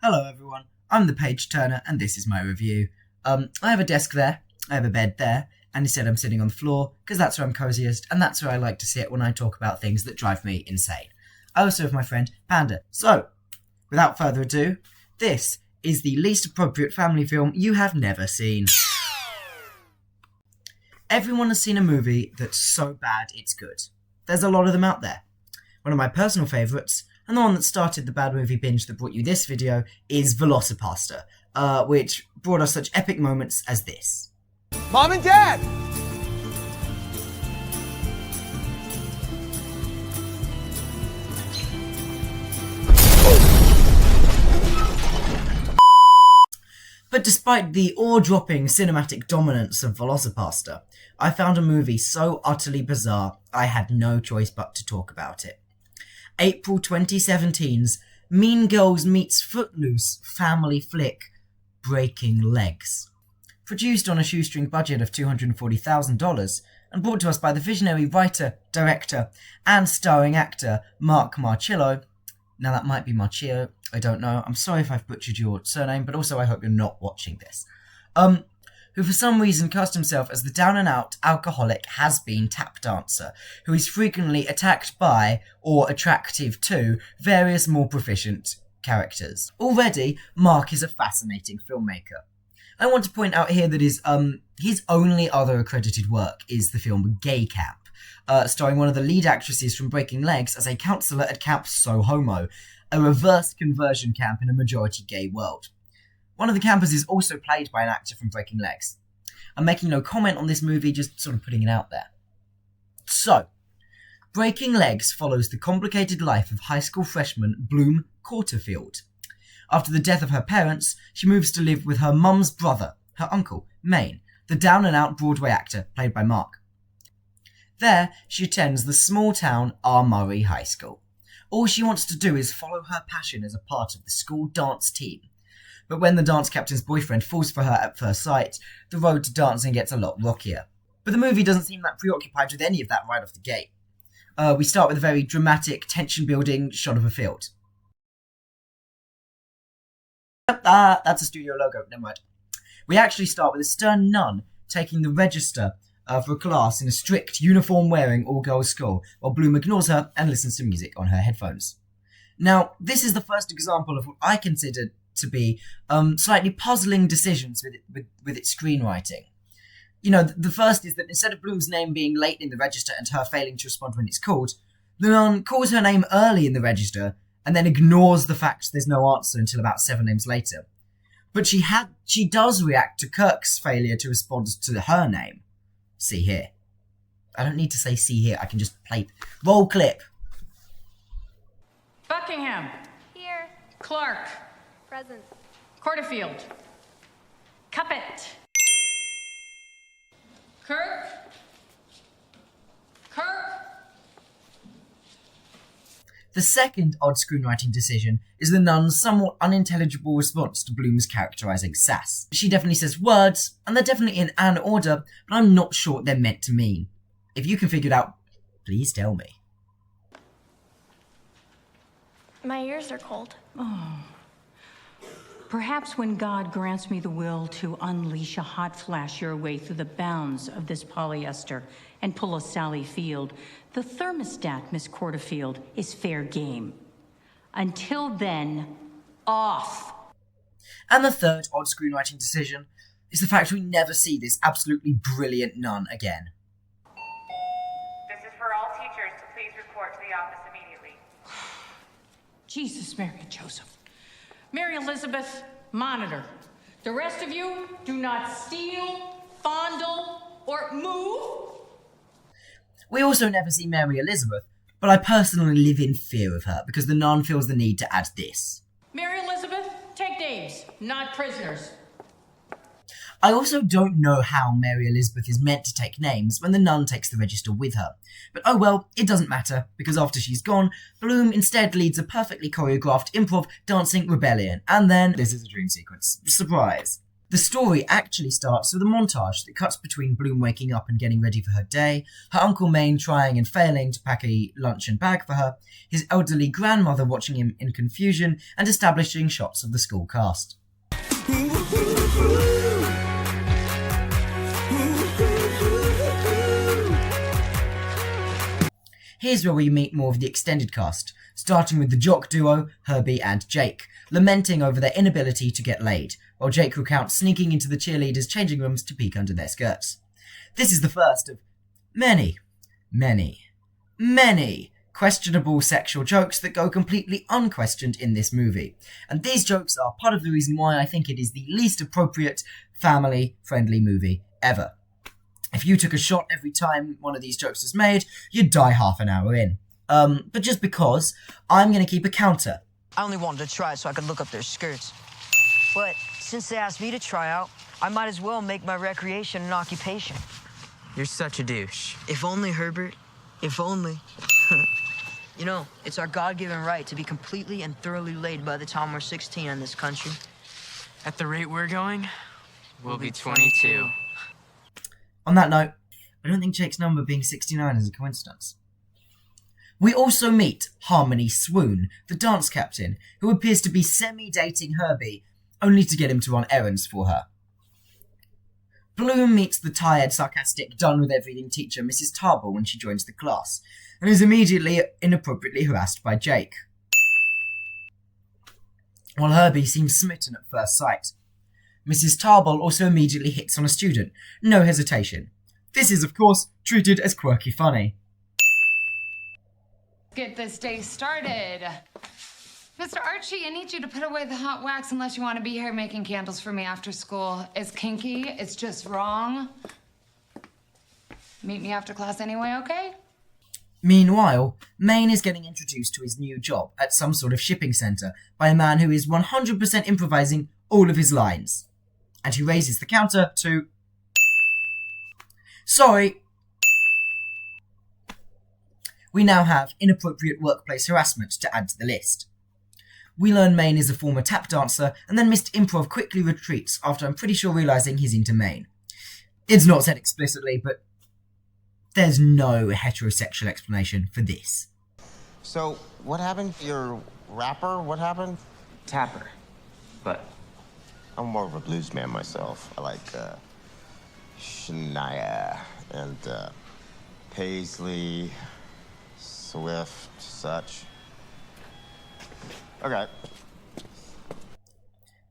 Hello everyone, I'm the Page Turner and this is my review. I have a desk there, I have a bed there, and instead I'm sitting on the floor because that's where I'm coziest and that's where I like to sit when I talk about things that drive me insane. I also have my friend Panda. So, without further ado, this is the least appropriate family film you have never seen. Everyone has seen a movie that's so bad it's good. There's a lot of them out there. One of my personal favourites, and the one that started the bad movie binge that brought you this video, is Velocipasta, which brought us such epic moments as this. Mom and Dad! But despite the awe-dropping cinematic dominance of Velocipasta, I found a movie so utterly bizarre I had no choice but to talk about it. April 2017's Mean Girls meets Footloose family flick, Breaking Legs. Produced on a shoestring budget of $240,000 and brought to us by the visionary writer, director, and starring actor Mark Marchillo. Now that might be Marchillo, I don't know. I'm sorry if I've butchered your surname, but also I hope you're not watching this. Who for some reason cast himself as the down-and-out alcoholic has-been tap dancer, who is frequently attacked by, or attractive to, various more proficient characters. Already, Mark is a fascinating filmmaker. I want to point out here that his only other accredited work is the film Gay Camp, starring one of the lead actresses from Breaking Legs as a counsellor at Camp So Homo, a reverse conversion camp in a majority gay world. One of the campers is also played by an actor from Breaking Legs. I'm making no comment on this movie, just sort of putting it out there. So, Breaking Legs follows the complicated life of high school freshman Bloom Courterfield. After the death of her parents, she moves to live with her mum's brother, her uncle, Maine, the down-and-out Broadway actor played by Mark. There, she attends the small-town R. Murray High School. All she wants to do is follow her passion as a part of the school dance team. But when the dance captain's boyfriend falls for her at first sight, the road to dancing gets a lot rockier. But the movie doesn't seem that preoccupied with any of that right off the gate. We start with a very dramatic, tension-building shot of a field. That's a studio logo, never mind. We actually start with a stern nun taking the register for a class in a strict, uniform-wearing, all-girls school, while Bloom ignores her and listens to music on her headphones. Now, this is the first example of what I consider to be slightly puzzling decisions with its screenwriting. You know, the first is that instead of Bloom's name being late in the register and her failing to respond when it's called, the nun calls her name early in the register and then ignores the fact there's no answer until about 7 names later. But she does react to Kirk's failure to respond to her name. See here. I don't need to say see here, I can just play. Roll clip. Buckingham. Here. Clark. Present. Courterfield. Cuppet. Kirk. The second odd screenwriting decision is the nun's somewhat unintelligible response to Bloom's characterising sass. She definitely says words, and they're definitely in an order, but I'm not sure what they're meant to mean. If you can figure it out, please tell me. My ears are cold. Perhaps when God grants me the will to unleash a hot flash your way through the bounds of this polyester and pull a Sally Field, the thermostat, Miss Courterfield, is fair game. Until then, off. And the third odd screenwriting decision is the fact we never see this absolutely brilliant nun again. This is for all teachers to please report to the office immediately. Jesus, Mary, and Joseph. Mary Elizabeth, monitor. The rest of you, do not steal, fondle, or move. We also never see Mary Elizabeth, but I personally live in fear of her because the nun feels the need to add this. Mary Elizabeth, take names, not prisoners. I also don't know how Mary Elizabeth is meant to take names when the nun takes the register with her. But oh well, it doesn't matter, because after she's gone, Bloom instead leads a perfectly choreographed improv dancing rebellion, and then this is a dream sequence. Surprise. The story actually starts with a montage that cuts between Bloom waking up and getting ready for her day, her Uncle Maine trying and failing to pack a lunch and bag for her, his elderly grandmother watching him in confusion, and establishing shots of the school cast. Here's where we meet more of the extended cast, starting with the jock duo, Herbie and Jake, lamenting over their inability to get laid, while Jake recounts sneaking into the cheerleaders' changing rooms to peek under their skirts. This is the first of many questionable sexual jokes that go completely unquestioned in this movie, and these jokes are part of the reason why I think it is the least appropriate family-friendly movie ever. If you took a shot every time one of these jokes was made, you'd die half an hour in. But just because, I'm going to keep a counter. I only wanted to try so I could look up their skirts. But since they asked me to try out, I might as well make my recreation an occupation. You're such a douche. If only, Herbert. If only. You know, it's our God-given right to be completely and thoroughly laid by the time we're 16 in this country. At the rate we're going, we'll be 22. On that note, I don't think Jake's number being 69 is a coincidence. We also meet Harmony Swoon, the dance captain, who appears to be semi-dating Herbie, only to get him to run errands for her. Bloom meets the tired, sarcastic, done-with-everything teacher, Mrs. Tarble, when she joins the class, and is immediately inappropriately harassed by Jake. While Herbie seems smitten at first sight. Mrs. Tarble also immediately hits on a student, no hesitation. This is, of course, treated as quirky funny. Get this day started. Mr. Archie, I need you to put away the hot wax unless you want to be here making candles for me after school. It's kinky, it's just wrong. Meet me after class anyway, okay? Meanwhile, Maine is getting introduced to his new job at some sort of shipping centre by a man who is 100% improvising all of his lines. And he raises the counter to... Sorry. We now have inappropriate workplace harassment to add to the list. We learn Maine is a former tap dancer, and then Mr. Improv quickly retreats after I'm pretty sure realising he's into Maine. It's not said explicitly, but there's no heterosexual explanation for this. So, what happened to your rapper? What happened? Tapper. But I'm more of a blues man myself. I like Shania and Paisley, Swift, such. Okay.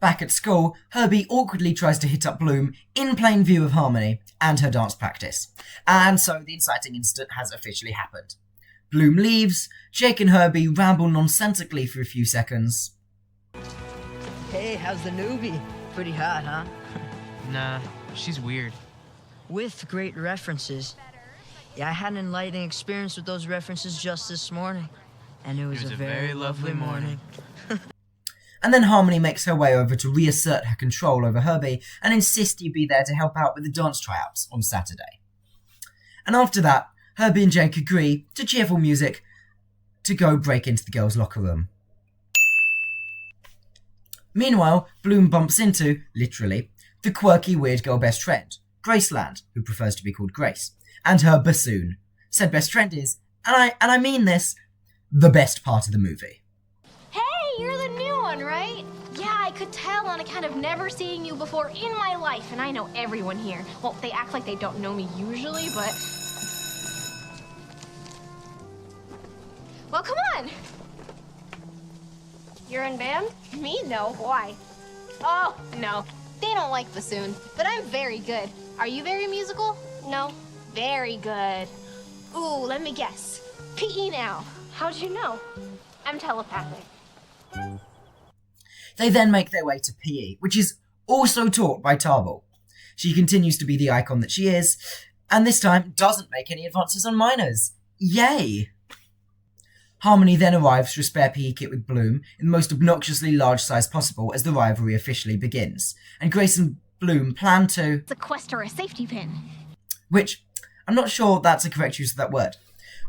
Back at school, Herbie awkwardly tries to hit up Bloom in plain view of Harmony and her dance practice. And so the inciting incident has officially happened. Bloom leaves, Jake and Herbie ramble nonsensically for a few seconds. Hey, how's the newbie? Pretty hot, huh? nah, she's weird. With great references. Yeah, I had an enlightening experience with those references just this morning. And it was a very lovely morning. And then Harmony makes her way over to reassert her control over Herbie and insist he be there to help out with the dance tryouts on Saturday. And after that, Herbie and Jake agree, to cheerful music, to go break into the girls' locker room. Meanwhile, Bloom bumps into, literally, the quirky weird girl best friend, Graceland, who prefers to be called Grace, and her bassoon. Said best friend is, and I mean this, the best part of the movie. Hey, you're the new one, right? Yeah, I could tell on account of never seeing you before in my life, and I know everyone here. Well, they act like they don't know me usually, but... Well, come on! You're in band? Me? No. Why? Oh, no. They don't like bassoon, but I'm very good. Are you very musical? No. Very good. Ooh, let me guess. PE now. How'd you know? I'm telepathic. They then make their way to PE, which is also taught by Tarble. She continues to be the icon that she is, and this time doesn't make any advances on minors. Yay! Harmony then arrives for a spare PE kit with Bloom in the most obnoxiously large size possible as the rivalry officially begins, and Grace and Bloom plan to... Sequester a safety pin. Which, I'm not sure that's a correct use of that word.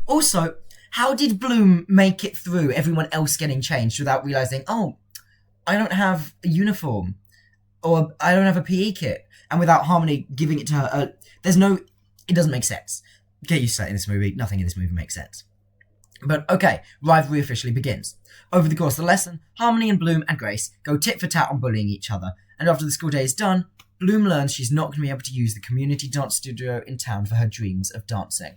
Also, how did Bloom make it through everyone else getting changed without realising, oh, I don't have a uniform? or I don't have a PE kit, and without Harmony giving it to her, it doesn't make sense. Get used to that in this movie. Nothing in this movie makes sense. But okay, rivalry officially begins. Over the course of the lesson, Harmony and Bloom and Grace go tit for tat on bullying each other, and after the school day is done, Bloom learns she's not going to be able to use the community dance studio in town for her dreams of dancing.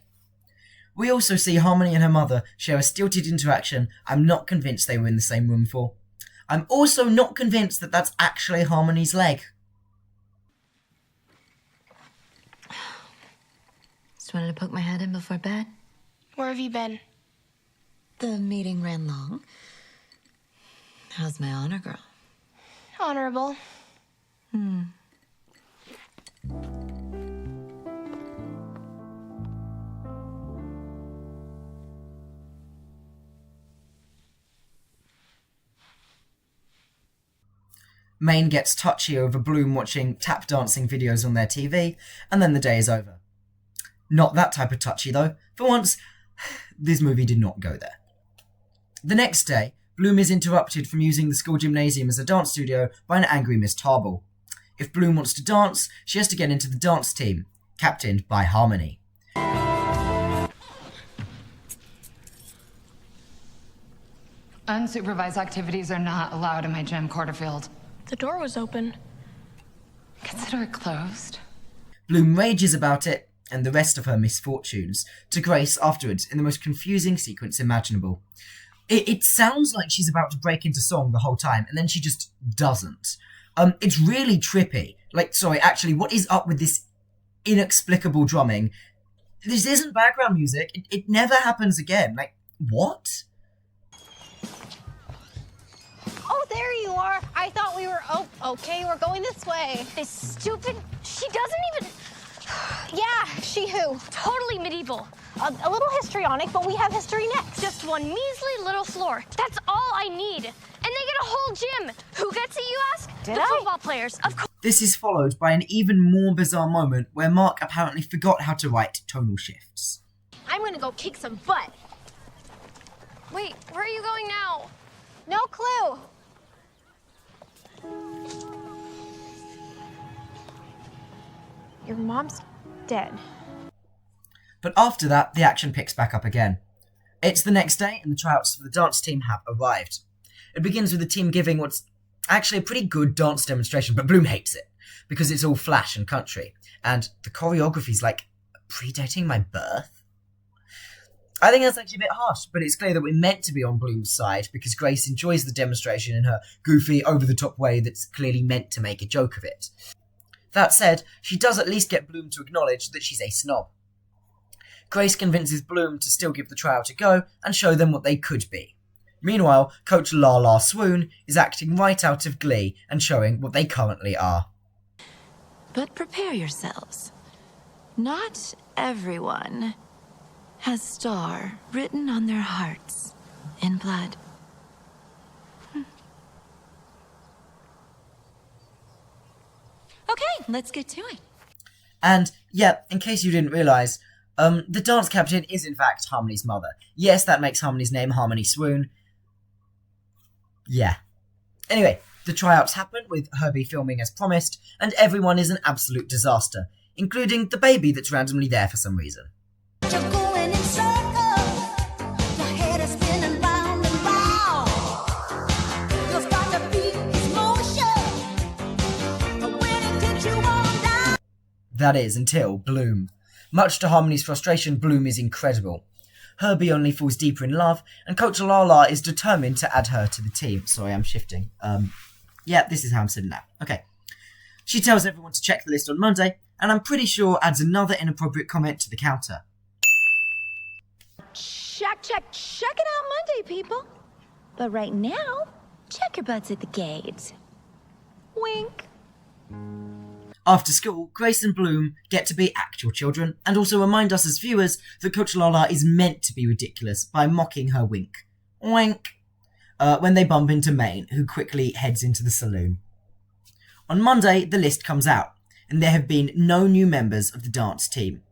We also see Harmony and her mother share a stilted interaction I'm not convinced they were in the same room for. I'm also not convinced that that's actually Harmony's leg. Just wanted to poke my head in before bed. Where have you been? The meeting ran long. How's my honor girl? Honorable. Maine gets touchy over Bloom watching tap dancing videos on their TV, and then the day is over. Not that type of touchy though. For once, this movie did not go there. The next day, Bloom is interrupted from using the school gymnasium as a dance studio by an angry Miss Tarble. If Bloom wants to dance, she has to get into the dance team, captained by Harmony. Unsupervised activities are not allowed in my gym, Quarterfield. The door was open. Consider it closed. Bloom rages about it, and the rest of her misfortunes, to Grace afterwards in the most confusing sequence imaginable. It sounds like she's about to break into song the whole time, and then she just doesn't. It's really trippy. What is up with this inexplicable drumming? This isn't background music. It never happens again. What? Oh, there you are. I thought we were... Oh, okay, we're going this way. This stupid... She doesn't even... Yeah, she who? Totally medieval. A little histrionic, but we have history next. Just one measly little floor. That's all I need. And they get a whole gym. Who gets it, you ask? The football players, of course. This is followed by an even more bizarre moment where Mark apparently forgot how to write tonal shifts. I'm gonna go kick some butt. Wait, where are you going now? No clue. Your mom's dead. But after that, the action picks back up again. It's the next day, and the tryouts for the dance team have arrived. It begins with the team giving what's actually a pretty good dance demonstration, but Bloom hates it, because it's all flash and country, and the choreography's predating my birth. I think that's actually a bit harsh, but it's clear that we're meant to be on Bloom's side, because Grace enjoys the demonstration in her goofy, over-the-top way that's clearly meant to make a joke of it. That said, she does at least get Bloom to acknowledge that she's a snob. Grace convinces Bloom to still give the tryout a go and show them what they could be. Meanwhile, Coach La La Swoon is acting right out of glee and showing what they currently are. But prepare yourselves. Not everyone has star written on their hearts in blood. Okay, let's get to it. And, yeah, in case you didn't realise, the dance captain is in fact Harmony's mother. Yes, that makes Harmony's name Harmony Swoon. Yeah. Anyway, the tryouts happen with Herbie filming as promised, and everyone is an absolute disaster, including the baby that's randomly there for some reason. That is, until Bloom. Much to Harmony's frustration, Bloom is incredible. Herbie only falls deeper in love, and Coach Lala is determined to add her to the team. Sorry, I'm shifting. Yeah, this is how I'm sitting now. Okay. She tells everyone to check the list on Monday, and I'm pretty sure adds another inappropriate comment to the counter. Check it out Monday, people. But right now, check your butts at the gate. Wink. After school, Grace and Bloom get to be actual children, and also remind us as viewers that Coach Lala is meant to be ridiculous by mocking her wink. Wink. When they bump into Maine, who quickly heads into the saloon. On Monday, the list comes out, and there have been no new members of the dance team.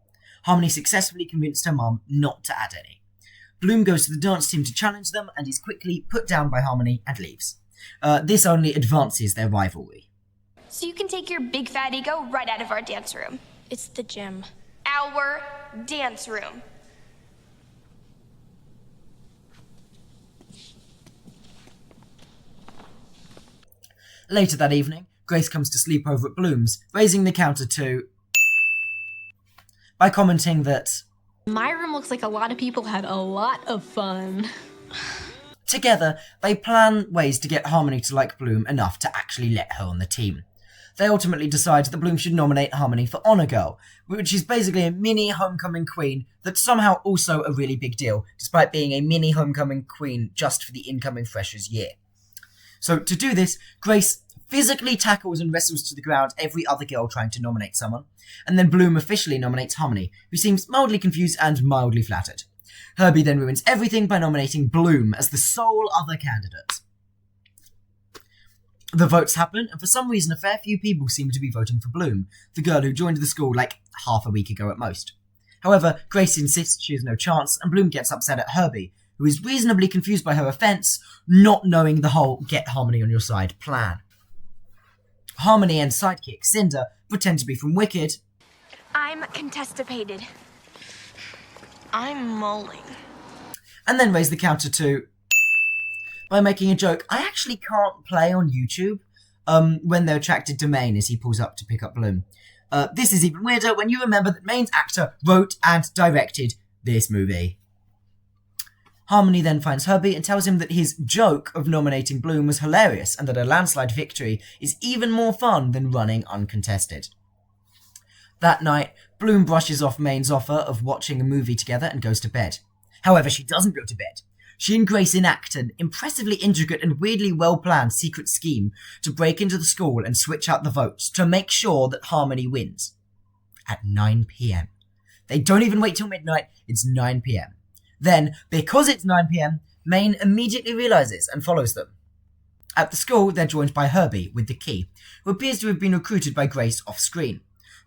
Harmony successfully convinced her mum not to add any. Bloom goes to the dance team to challenge them, and is quickly put down by Harmony and leaves. This only advances their rivalry. so you can take your big fat ego right out of our dance room. It's the gym. Our dance room. Later that evening, Grace comes to sleep over at Bloom's, raising the counter to... by commenting that... My room looks like a lot of people had a lot of fun. Together, they plan ways to get Harmony to like Bloom enough to actually let her on the team. They ultimately decide that Bloom should nominate Harmony for Honor Girl, which is basically a mini homecoming queen that's somehow also a really big deal, despite being a mini homecoming queen just for the incoming freshers year. So to do this, Grace physically tackles and wrestles to the ground every other girl trying to nominate someone, and then Bloom officially nominates Harmony, who seems mildly confused and mildly flattered. Herbie then ruins everything by nominating Bloom as the sole other candidate. The votes happen, and for some reason a fair few people seem to be voting for Bloom, the girl who joined the school like half a week ago at most. However, Grace insists she has no chance, and Bloom gets upset at Herbie, who is reasonably confused by her offence, not knowing the whole get Harmony on your side plan. Harmony and sidekick Cinder pretend to be from Wicked. I'm contestipated. I'm mulling. And then raise the counter to... by making a joke I actually can't play on YouTube when they're attracted to Maine as he pulls up to pick up Bloom. This is even weirder when you remember that Maine's actor wrote and directed this movie. Harmony then finds Herbie and tells him that his joke of nominating Bloom was hilarious and that a landslide victory is even more fun than running uncontested. That night, Bloom brushes off Maine's offer of watching a movie together and goes to bed. However, she doesn't go to bed. She and Grace enact an impressively intricate and weirdly well-planned secret scheme to break into the school and switch out the votes to make sure that Harmony wins. At 9 p.m. They don't even wait till midnight, it's 9 p.m. Then, because it's 9 p.m, Maine immediately realises and follows them. At the school, they're joined by Herbie with the key, who appears to have been recruited by Grace off-screen.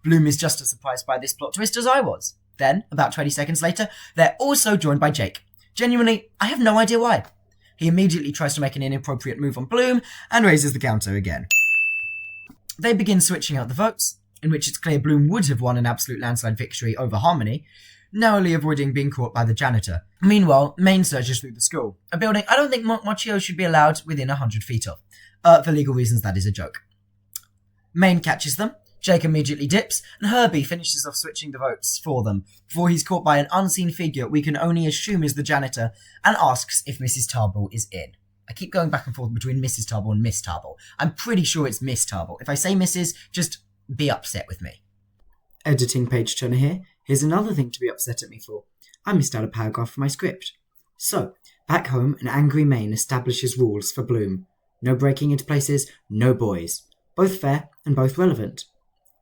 Bloom is just as surprised by this plot twist as I was. Then, about 20 seconds later, they're also joined by Jake. Genuinely, I have no idea why. He immediately tries to make an inappropriate move on Bloom and raises the counter again. They begin switching out the votes, in which it's clear Bloom would have won an absolute landslide victory over Harmony, narrowly avoiding being caught by the janitor. Meanwhile, Maine searches through the school, a building I don't think Mochio should be allowed within 100 feet of. For legal reasons, that is a joke. Maine catches them, Jake immediately dips, and Herbie finishes off switching the votes for them, before he's caught by an unseen figure we can only assume is the janitor, and asks if Mrs. Tarble is in. I keep going back and forth between Mrs. Tarble and Miss Tarble. I'm pretty sure it's Miss Tarble. If I say Mrs., just be upset with me. Editing page turner here. Here's another thing to be upset at me for. I missed out a paragraph from my script. So, back home, an angry Maine establishes rules for Bloom. No breaking into places, no boys. Both fair and both relevant.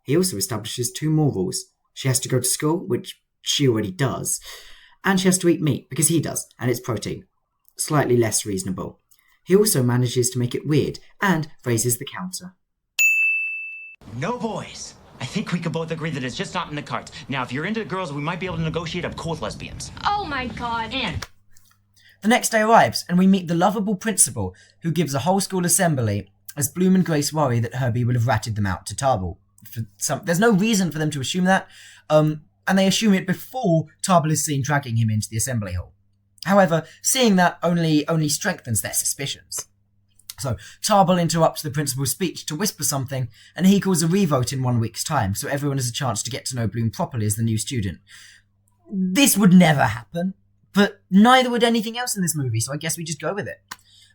He also establishes 2 more rules. She has to go to school, which she already does, and she has to eat meat, because he does, and it's protein. Slightly less reasonable. He also manages to make it weird, and raises the counter. No boys. I think we could both agree that it's just not in the cards. Now, if you're into girls, we might be able to negotiate a cool with lesbians. Oh my god. And The next day arrives, and we meet the lovable principal, who gives a whole school assembly, as Bloom and Grace worry that Herbie will have ratted them out to Tarble. There's no reason for them to assume that, and they assume it before Tarble is seen dragging him into the assembly hall. However, seeing that only strengthens their suspicions. So, Tarble interrupts the principal's speech to whisper something, and he calls a revote in 1 week's time, so everyone has a chance to get to know Bloom properly as the new student. This would never happen, but neither would anything else in this movie, so I guess we just go with it.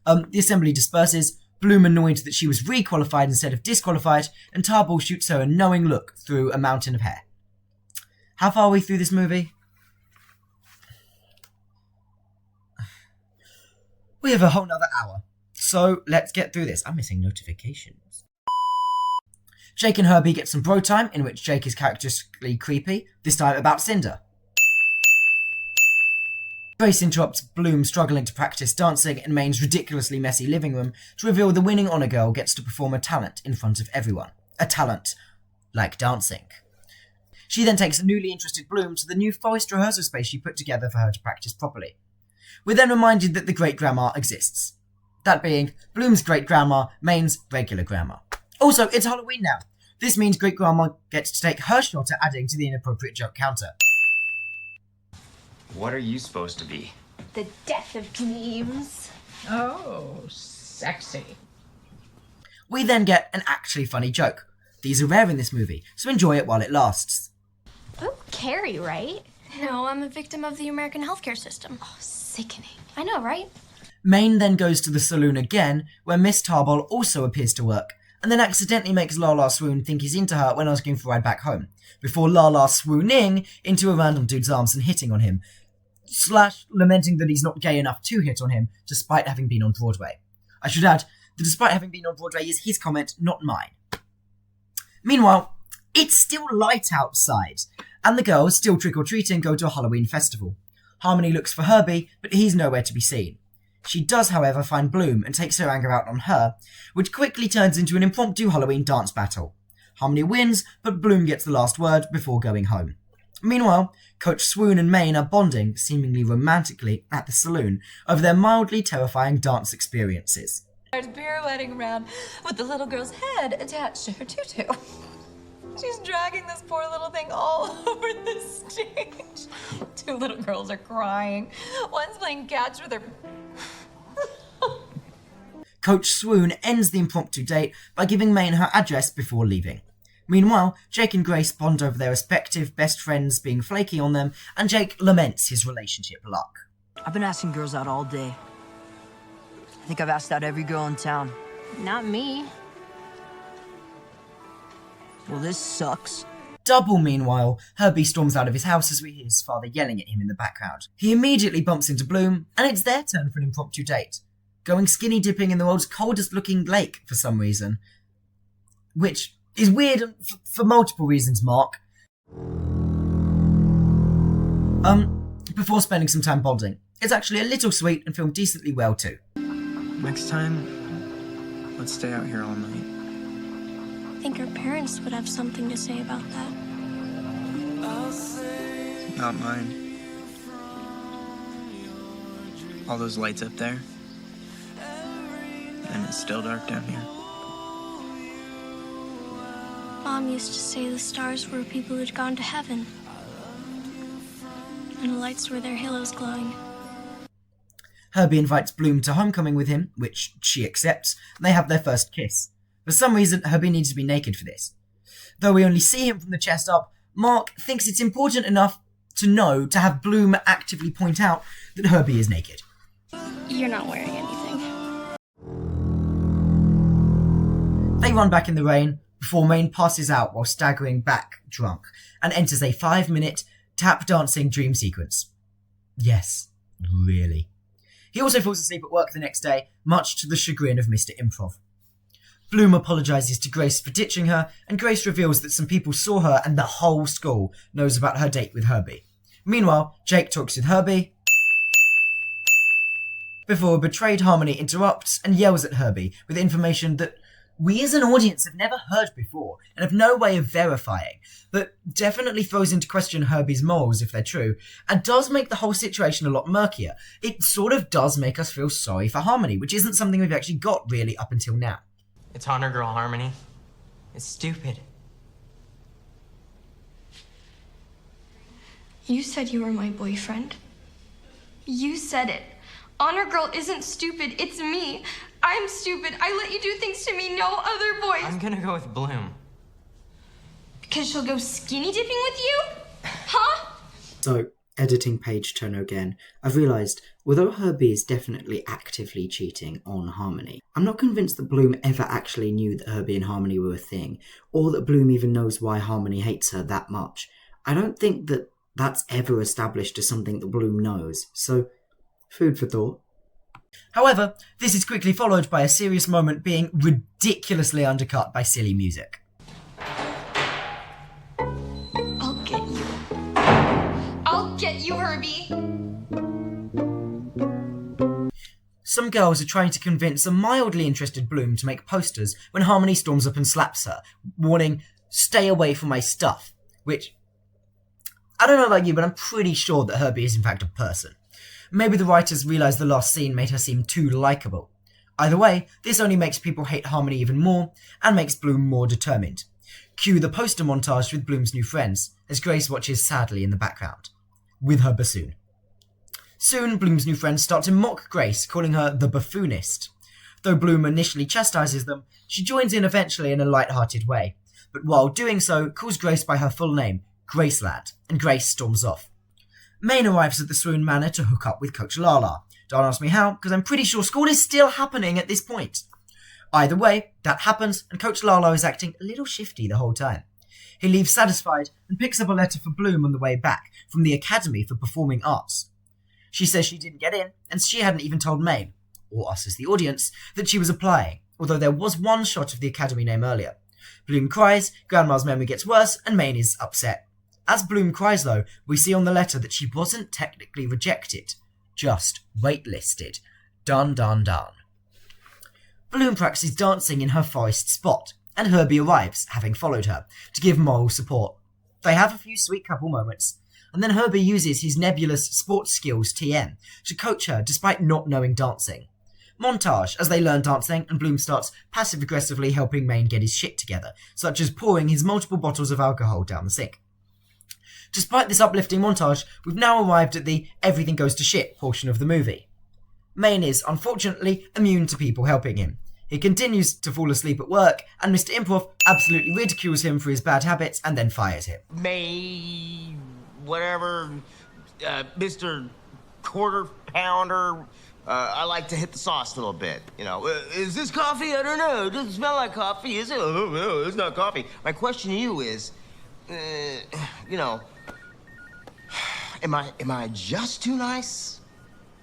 The assembly disperses, Bloom annoyed that she was requalified instead of disqualified, and Tarble shoots her a knowing look through a mountain of hair. How far are we through this movie? We have a whole nother hour. So, let's get through this. I'm missing notifications. Jake and Herbie get some bro time, in which Jake is characteristically creepy, this time about Cinder. Grace interrupts Bloom struggling to practice dancing in Maine's ridiculously messy living room to reveal the winning honor girl gets to perform a talent in front of everyone. A talent like dancing. She then takes a newly interested Bloom to the new forest rehearsal space she put together for her to practice properly. We're then reminded that the great-grandma exists. That being Bloom's great-grandma, Maine's regular grandma. Also, it's Halloween now. This means Great Grandma gets to take her shot at adding to the inappropriate joke counter. What are you supposed to be? The death of dreams. Oh, sexy. We then get an actually funny joke. These are rare in this movie, so enjoy it while it lasts. Oh, Carrie, right? No, I'm a victim of the American healthcare system. Oh, sickening. I know, right? Maine then goes to the saloon again, where Miss Tarbell also appears to work, and then accidentally makes Lala swoon think he's into her when asking for a ride back home, before Lala swooning into a random dude's arms and hitting on him, / lamenting that he's not gay enough to hit on him, despite having been on Broadway. I should add that despite having been on Broadway is his comment, not mine. Meanwhile, it's still light outside, and the girls, still trick-or-treating, go to a Halloween festival. Harmony looks for Herbie, but he's nowhere to be seen. She does, however, find Bloom and takes her anger out on her, which quickly turns into an impromptu Halloween dance battle. Harmony wins, but Bloom gets the last word before going home. Meanwhile, Coach Swoon and Maine are bonding, seemingly romantically, at the saloon over their mildly terrifying dance experiences. There's pirouetting around with the little girl's head attached to her tutu. She's dragging this poor little thing all over the stage. 2 little girls are crying. One's playing catch with her. Coach Swoon ends the impromptu date by giving Maine her address before leaving. Meanwhile, Jake and Grace bond over their respective best friends being flaky on them, and Jake laments his relationship luck. I've been asking girls out all day. I think I've asked out every girl in town. Not me. Well, this sucks. Double, meanwhile, Herbie storms out of his house as we hear his father yelling at him in the background. He immediately bumps into Bloom, and it's their turn for an impromptu date, going skinny dipping in the world's coldest looking lake for some reason. Which is weird for multiple reasons, Mark. Before spending some time bonding. It's actually a little sweet and filmed decently well too. Next time, let's stay out here all night. I think our parents would have something to say about that. Not mine. All those lights up there. And it's still dark down here. Mom used to say the stars were people who'd gone to heaven. And the lights were their halos glowing. Herbie invites Bloom to homecoming with him, which she accepts, and they have their first kiss. For some reason, Herbie needs to be naked for this. Though we only see him from the chest up, Mark thinks it's important enough to know to have Bloom actively point out that Herbie is naked. You're not wearing anything. They run back in the rain before Maine passes out while staggering back drunk and enters a 5-minute tap dancing dream sequence. Yes, really. He also falls asleep at work the next day, much to the chagrin of Mr. Improv. Bloom apologises to Grace for ditching her, and Grace reveals that some people saw her and the whole school knows about her date with Herbie. Meanwhile, Jake talks with Herbie before a betrayed Harmony interrupts and yells at Herbie with information that we as an audience have never heard before and have no way of verifying, but definitely throws into question Herbie's morals if they're true, and does make the whole situation a lot murkier. It sort of does make us feel sorry for Harmony, which isn't something we've actually got really up until now. It's Honor Girl Harmony. It's stupid. You said you were my boyfriend. You said it. Honor Girl isn't stupid, it's me. I'm stupid. I let you do things to me no other boys. I'm gonna go with Bloom. Because she'll go skinny dipping with you? Huh? So, editing page turn again, I've realised, although Herbie is definitely actively cheating on Harmony, I'm not convinced that Bloom ever actually knew that Herbie and Harmony were a thing, or that Bloom even knows why Harmony hates her that much. I don't think that that's ever established as something that Bloom knows, so food for thought. However, this is quickly followed by a serious moment being ridiculously undercut by silly music. I'll get you. I'll get you, Herbie. Some girls are trying to convince a mildly interested Bloom to make posters when Harmony storms up and slaps her, warning, "Stay away from my stuff," which, I don't know about you, but I'm pretty sure that Herbie is in fact a person. Maybe the writers realised the last scene made her seem too likeable. Either way, this only makes people hate Harmony even more, and makes Bloom more determined. Cue the poster montage with Bloom's new friends, as Grace watches sadly in the background, with her bassoon. Soon, Bloom's new friends start to mock Grace, calling her the buffoonist. Though Bloom initially chastises them, she joins in eventually in a light-hearted way, but while doing so, calls Grace by her full name, Graceland, and Grace storms off. Maine arrives at the Swoon Manor to hook up with Coach Lala. Don't ask me how, because I'm pretty sure school is still happening at this point. Either way, that happens, and Coach Lala is acting a little shifty the whole time. He leaves satisfied and picks up a letter for Bloom on the way back from the Academy for Performing Arts. She says she didn't get in, and she hadn't even told Maine, or us as the audience, that she was applying, although there was one shot of the Academy name earlier. Bloom cries, Grandma's memory gets worse, and Maine is upset. As Bloom cries though, we see on the letter that she wasn't technically rejected, just waitlisted. Dun dun dun. Bloom practices dancing in her forest spot, and Herbie arrives, having followed her, to give moral support. They have a few sweet couple moments, and then Herbie uses his nebulous sports skills TM to coach her despite not knowing dancing. Montage as they learn dancing, and Bloom starts passive-aggressively helping Maine get his shit together, such as pouring his multiple bottles of alcohol down the sink. Despite this uplifting montage, we've now arrived at the everything goes to shit portion of the movie. Maine is, unfortunately, immune to people helping him. He continues to fall asleep at work, and Mr. Improv absolutely ridicules him for his bad habits and then fires him. Mr. Quarter Pounder, I like to hit the sauce a little bit. You know, is this coffee? I don't know. It doesn't smell like coffee, is it? Oh, no, it's not coffee. My question to you is, am I just too nice?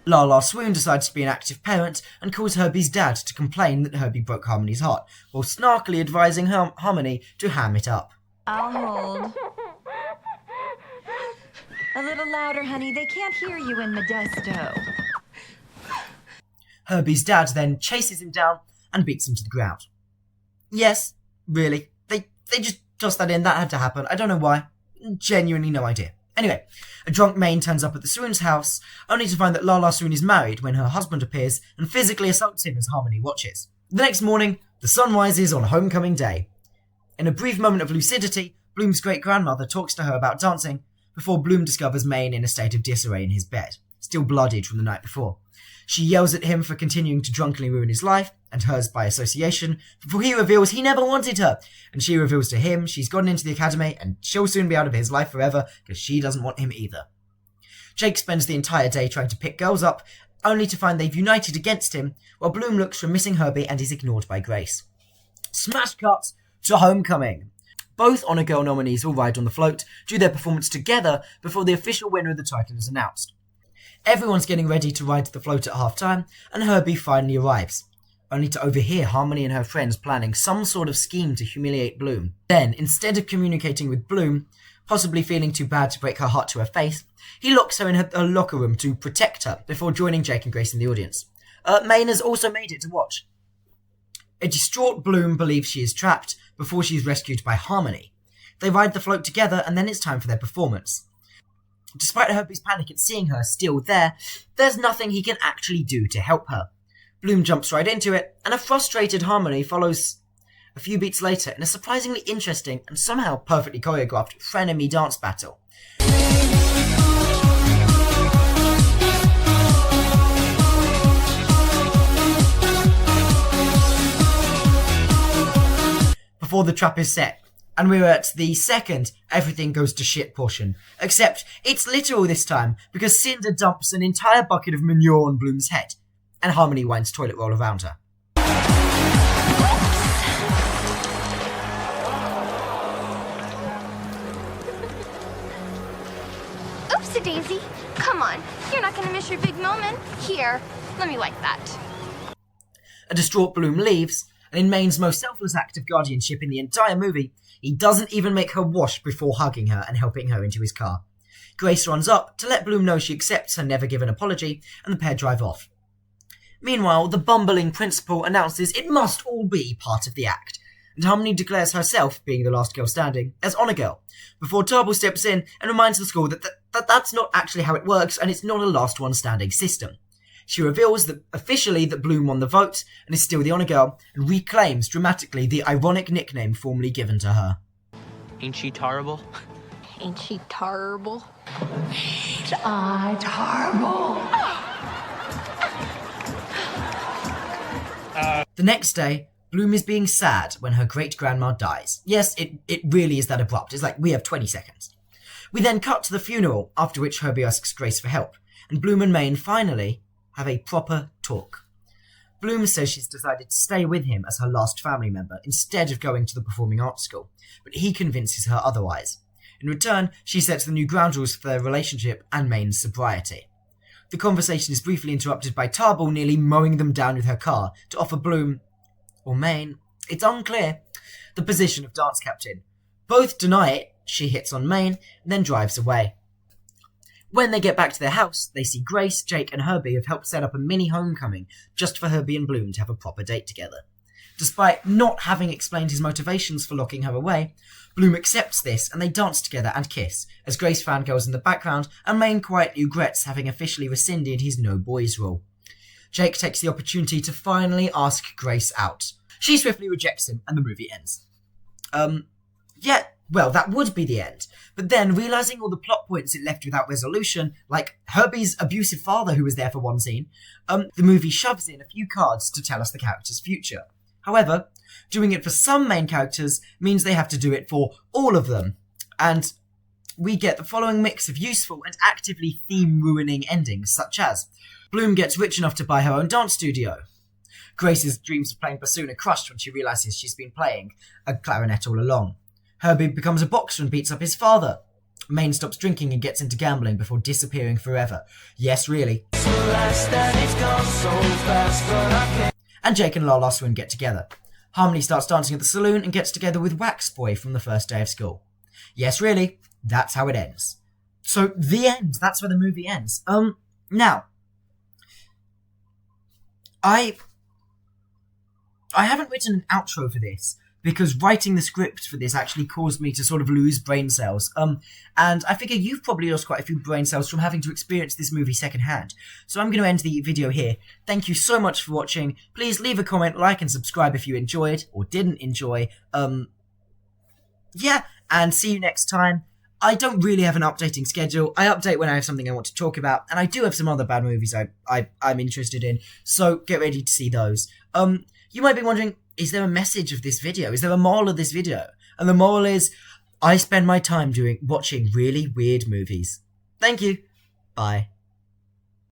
Lala Swoon decides to be an active parent and calls Herbie's dad to complain that Herbie broke Harmony's heart, while snarkily advising Harmony to ham it up. I'll hold. A little louder, honey. They can't hear you in Modesto. Herbie's dad then chases him down and beats him to the ground. Yes, really. They just tossed that in. That had to happen. I don't know why. Genuinely no idea. Anyway, a drunk Maine turns up at the Swoon's house, only to find that Lala Swoon is married when her husband appears and physically assaults him as Harmony watches. The next morning, the sun rises on homecoming day. In a brief moment of lucidity, Bloom's great-grandmother talks to her about dancing, before Bloom discovers Maine in a state of disarray in his bed, still bloodied from the night before. She yells at him for continuing to drunkenly ruin his life, and hers by association, before he reveals he never wanted her, and she reveals to him she's gotten into the academy and she'll soon be out of his life forever because she doesn't want him either. Jake spends the entire day trying to pick girls up, only to find they've united against him, while Bloom looks for missing Herbie and is ignored by Grace. Smash cuts to homecoming. Both Honor Girl nominees will ride on the float, do their performance together before the official winner of the title is announced. Everyone's getting ready to ride the float at half-time, and Herbie finally arrives, only to overhear Harmony and her friends planning some sort of scheme to humiliate Bloom. Then, instead of communicating with Bloom, possibly feeling too bad to break her heart to her face, he locks her in her locker room to protect her before joining Jake and Grace in the audience. Maine has also made it to watch. A distraught Bloom believes she is trapped before she is rescued by Harmony. They ride the float together, and then it's time for their performance. Despite Herbie's panic at seeing her still there, there's nothing he can actually do to help her. Bloom jumps right into it, and a frustrated Harmony follows a few beats later in a surprisingly interesting and somehow perfectly choreographed frenemy dance battle. Before the trap is set, and we're at the second everything goes to shit portion. Except it's literal this time, because Cinder dumps an entire bucket of manure on Bloom's head, and Harmony winds toilet roll around her. Oopsie daisy. Come on, you're not gonna miss your big moment. Here, let me wipe that. A distraught Bloom leaves, and in Maine's most selfless act of guardianship in the entire movie, he doesn't even make her wash before hugging her and helping her into his car. Grace runs up to let Bloom know she accepts her never-given apology, and the pair drive off. Meanwhile, the bumbling principal announces it must all be part of the act, and Harmony declares herself, being the last girl standing, as Honor Girl, before Turble steps in and reminds the school that that's not actually how it works, and it's not a last one standing system. She reveals that officially that Bloom won the vote and is still the honour girl, and reclaims dramatically the ironic nickname formerly given to her. Ain't she terrible? Ain't she terrible? Ain't I terrible? The next day, Bloom is being sad when her great-grandma dies. Yes, it really is that abrupt. It's like, we have 20 seconds. We then cut to the funeral, after which Herbie asks Grace for help, and Bloom and Maine finally have a proper talk. Bloom says she's decided to stay with him as her last family member instead of going to the performing arts school, but he convinces her otherwise. In return, she sets the new ground rules for their relationship and Maine's sobriety. The conversation is briefly interrupted by Tarbell nearly mowing them down with her car to offer Bloom, or Maine, it's unclear, the position of dance captain. Both deny it. She hits on Maine, and then drives away. When they get back to their house, they see Grace, Jake, and Herbie have helped set up a mini homecoming just for Herbie and Bloom to have a proper date together. Despite not having explained his motivations for locking her away, Bloom accepts this and they dance together and kiss, as Grace fangirls in the background and Maine quietly regrets having officially rescinded his no boys rule. Jake takes the opportunity to finally ask Grace out. She swiftly rejects him and the movie ends. Well, that would be the end. But then, realising all the plot points it left without resolution, like Herbie's abusive father who was there for one scene, the movie shoves in a few cards to tell us the character's future. However, doing it for some main characters means they have to do it for all of them. And we get the following mix of useful and actively theme-ruining endings, such as Bloom gets rich enough to buy her own dance studio. Grace's dreams of playing bassoon are crushed when she realises she's been playing a clarinet all along. Herbie becomes a boxer and beats up his father. Maine stops drinking and gets into gambling before disappearing forever. Yes, really. And Jake and Lala Swin get together. Harmony starts dancing at the saloon and gets together with Wax Boy from the first day of school. Yes, really. That's how it ends. So, the end. That's where the movie ends. Now, I haven't written an outro for this, because writing the script for this actually caused me to sort of lose brain cells. And I figure you've probably lost quite a few brain cells from having to experience this movie secondhand. So I'm going to end the video here. Thank you so much for watching. Please leave a comment, like, and subscribe if you enjoyed or didn't enjoy. Yeah, and see you next time. I don't really have an updating schedule. I update when I have something I want to talk about, and I do have some other bad movies I'm interested in, so get ready to see those. You might be wondering, is there a message of this video? Is there a moral of this video? And the moral is, I spend my time watching really weird movies. Thank you. Bye.